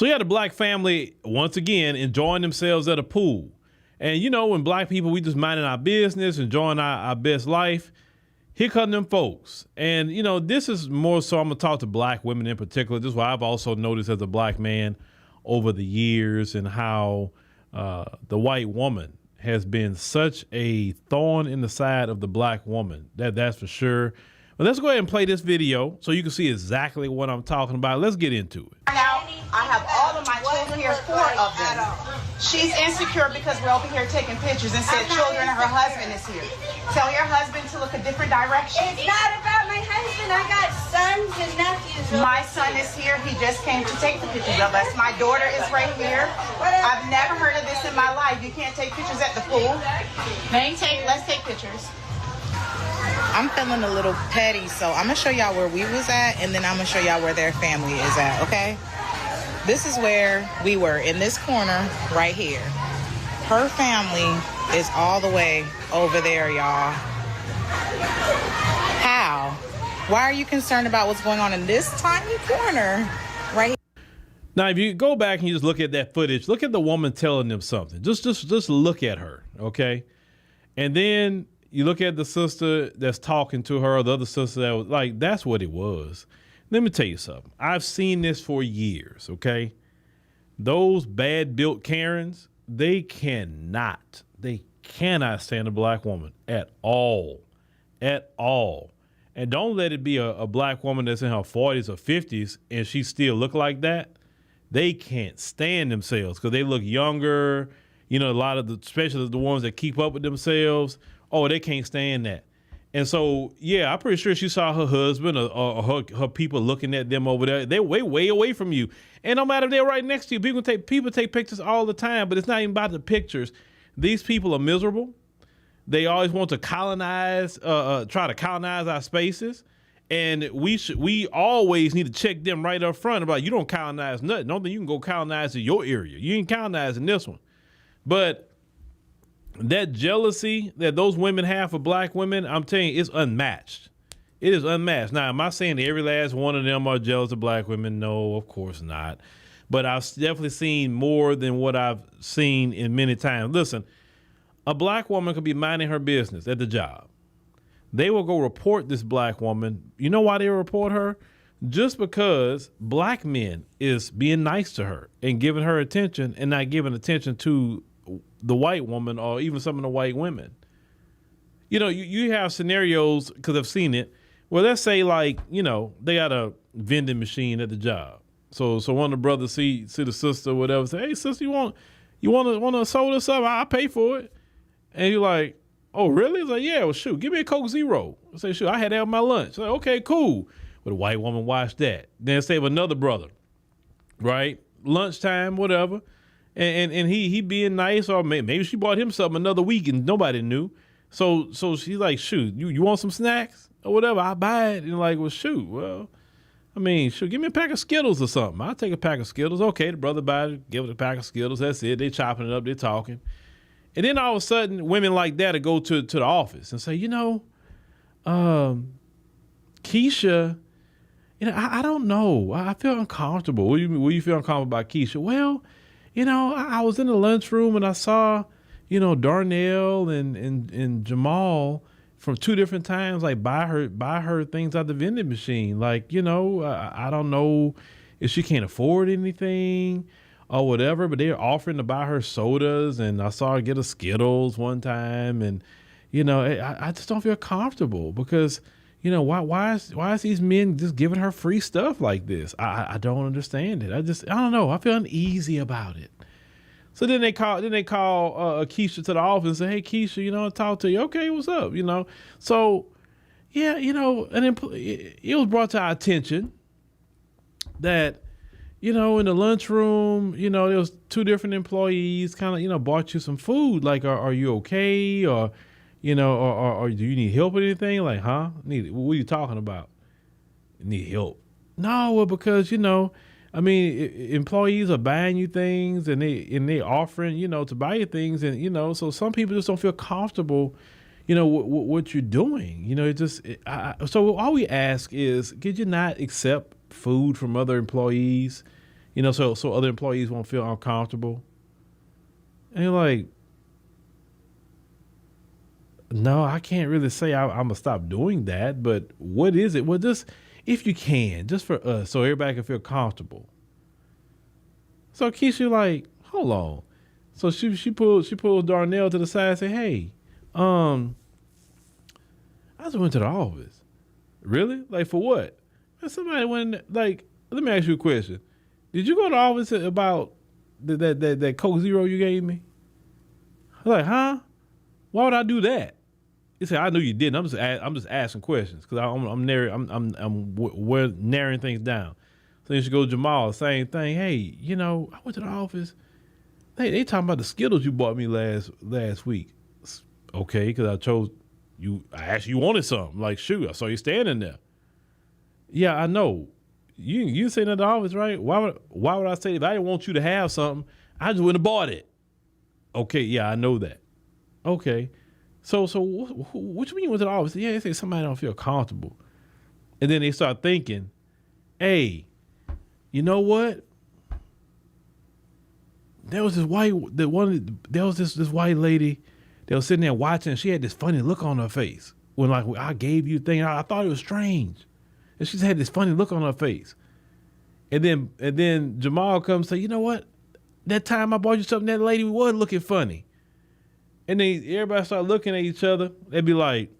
So you had a black family, once again, enjoying themselves at a pool. And, when black people, we just minding our business, enjoying our best life, here come them folks. And, this is more so, I'm going to talk to black women in particular. This is what I've also noticed as a black man over the years, and how the white woman has been such a thorn in the side of the black woman. That's for sure. But let's go ahead and play this video so you can see exactly what I'm talking about. Let's get into it. Now, I have all of my children here, 4 of them. She's insecure because we're over here taking pictures and said children and her husband is here. Tell your husband to look a different direction. It's not about my husband. I got sons and nephews. My son is here. He just came to take the pictures of us. My daughter is right here. I've never heard of this in my life. You can't take pictures at the pool. Let's take pictures. I'm feeling a little petty, so I'm going to show y'all where we was at, and then I'm going to show y'all where their family is at, okay? This is where we were, in this corner right here. Her family is all the way over there, y'all. How? Why are you concerned about what's going on in this tiny corner right here? Now, if you go back and you just look at that footage, look at the woman telling them something. Just look at her, okay? And then you look at the sister that's talking to her, or the other sister that was like, that's what it was. Let me tell you something. I've seen this for years, okay? Those bad built Karens, they cannot stand a black woman at all. And don't let it be a black woman that's in her 40s or 50s and she still look like that. They can't stand themselves because they look younger. A lot of especially the ones that keep up with themselves, they can't stand that. And so, yeah, I'm pretty sure she saw her husband or her people looking at them over there. They're way away from you. And no matter if they're right next to you, people take pictures all the time, but it's not even about the pictures. These people are miserable. They always want to try to colonize our spaces. And we always need to check them right up front about, you don't colonize nothing. Don't think you can go colonize in your area. You ain't colonizing this one. But that jealousy that those women have for black women, I'm telling you, it's unmatched. It is unmatched. Now, am I saying that every last one of them are jealous of black women? No, of course not. But I've definitely seen more than what I've seen in many times. Listen, a black woman could be minding her business at the job. They will go report this black woman. You know why they report her? Just because black men is being nice to her and giving her attention and not giving attention to the white woman or even some of the white women. You have scenarios, because I've seen it, where let's say they got a vending machine at the job. So one of the brothers see the sister or whatever, say, hey sister, you want to soda or something? I'll pay for it. And you're like, oh really? It's like, yeah, well shoot, give me a Coke Zero. I say, shoot, I had that with my lunch. Like, okay, cool. But a white woman watched that. Then say with another brother, right? Lunchtime, whatever. And he being nice, or maybe she bought him something another week and nobody knew. So she's like, shoot, you want some snacks or whatever? I'll buy it. And like, well, shoot, give me a pack of Skittles or something. I'll take a pack of Skittles. Okay, the brother buys it, give it a pack of Skittles. That's it. They chopping it up, they talking. And then all of a sudden, women like that will go to the office and say, Keisha, I don't know. I feel uncomfortable. Will you feel uncomfortable about Keisha? Well, I was in the lunchroom and I saw, Darnell and Jamal from 2 different times, like buy her things out the vending machine. Like, I don't know if she can't afford anything or whatever, but they're offering to buy her sodas. And I saw her get a Skittles one time. And, I just don't feel comfortable because, why is these men just giving her free stuff like this? I don't understand it. I don't know. I feel uneasy about it. So then they call Keisha to the office and say, hey, Keisha, I talk to you. Okay, what's up? So yeah, it was brought to our attention that, in the lunchroom, there was 2 different employees kind of, bought you some food. Like, are you okay? Or, or do you need help with anything? Like, huh? What are you talking about? Need help? No, well, because, employees are buying you things and they offering, to buy you things. And, so some people just don't feel comfortable, what you're doing. So all we ask is, could you not accept food from other employees? You know, so other employees won't feel uncomfortable. And you're like, no, I can't really say I'm going to stop doing that. But what is it? Well, just if you can, just for us, so everybody can feel comfortable. So Keisha like, hold on. So she pulled Darnell to the side and said, hey, I just went to the office. Really? Like, for what? And somebody went, like, let me ask you a question. Did you go to the office about that Coke Zero you gave me? I was like, huh? Why would I do that? He said, I knew you didn't. I'm just asking questions because I'm narrowing things down. So you should go to Jamal, same thing. Hey, you know, I went to the office. They talking about the Skittles you bought me last week. Okay, because I asked you wanted something. Like, shoot, I saw you standing there. Yeah, I know. You sitting at the office, right? Why would I say if I didn't want you to have something, I just wouldn't have bought it. Okay, yeah, I know that. Okay, so what you mean you went to the office? Yeah, they say somebody don't feel comfortable, and then they start thinking, hey, you know what? There was this white lady that was sitting there watching. She had this funny look on her face when, like, I gave you the thing. I thought it was strange. And she's had this funny look on her face. And then Jamal comes and say, you know what? That time I bought you something, that lady was looking funny. And then everybody start looking at each other. They'd be like,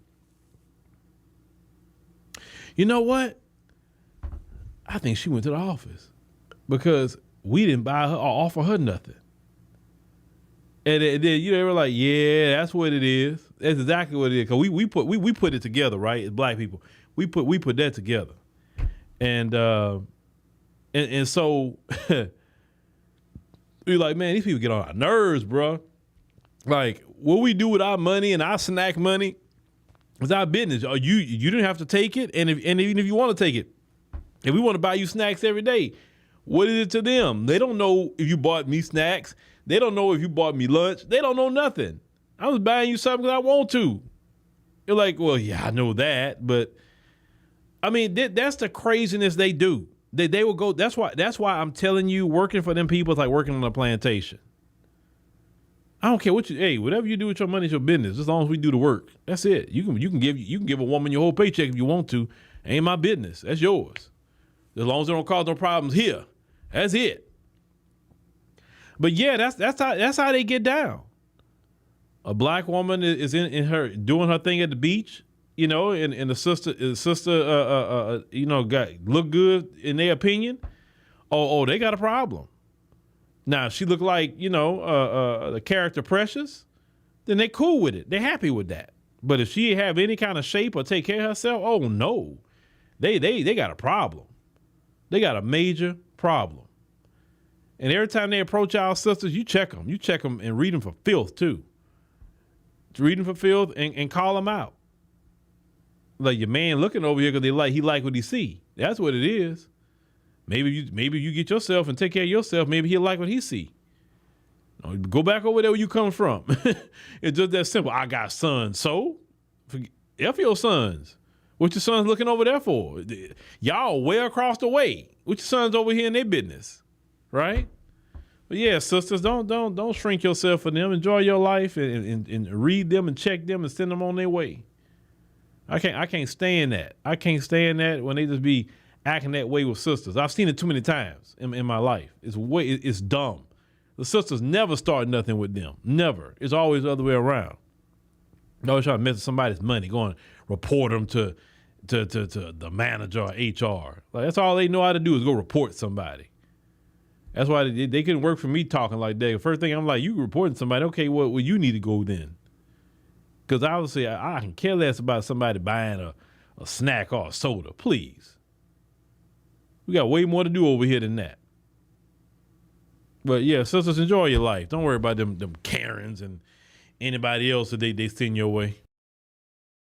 you know what? I think she went to the office because we didn't buy her or offer her nothing. And then they were like, yeah, that's what it is. That's exactly what it is. Cause we put it together, right? As black people, we put that together. And so we're like, man, these people get on our nerves, bro. Like, what we do with our money and our snack money is our business. You didn't have to take it. And even if you want to take it, if we want to buy you snacks every day, what is it to them? They don't know if you bought me snacks. They don't know if you bought me lunch. They don't know nothing. I was buying you something because I want to. You're like, well, yeah, I know that. But, I mean, that's the craziness they do. They will go. That's why I'm telling you, working for them people is like working on a plantation. I don't care whatever you do with your money is your business. As long as we do the work, that's it. You can give a woman your whole paycheck if you want to. Ain't my business. That's yours. As long as it don't cause no problems here, that's it. But yeah, that's how they get down. A black woman is in her doing her thing at the beach, you know, and the sister you know, look good in their opinion. Oh, they got a problem. Now, if she look like, you know, the character Precious, then they cool with it. They're happy with that. But if she have any kind of shape or take care of herself, oh no, they got a problem. They got a major problem. And every time they approach our sisters, you check them. You check them and read them for filth too. Read them for filth and call them out. Like your man looking over here because he like what he see. That's what it is. Maybe you get yourself and take care of yourself. Maybe he'll like what he see. Go back over there where you come from. It's just that simple. I got sons, so F your sons. What your sons looking over there for? Y'all way across the way. What your sons over here in their business, right? But yeah, sisters, don't shrink yourself for them. Enjoy your life and read them and check them and send them on their way. I can't stand that. I can't stand that when they just be acting that way with sisters. I've seen it too many times in my life. It's dumb. The sisters never start nothing with them. Never. It's always the other way around. They're always trying to mess with somebody's money, going report them to the manager or HR. Like, that's all they know how to do is go report somebody. That's why they couldn't work for me talking like that. First thing I'm like, you reporting somebody, okay, well you need to go then. Because obviously I can care less about somebody buying a snack or a soda, please. We got way more to do over here than that. But yeah, sisters, enjoy your life. Don't worry about them Karens and anybody else that they send your way.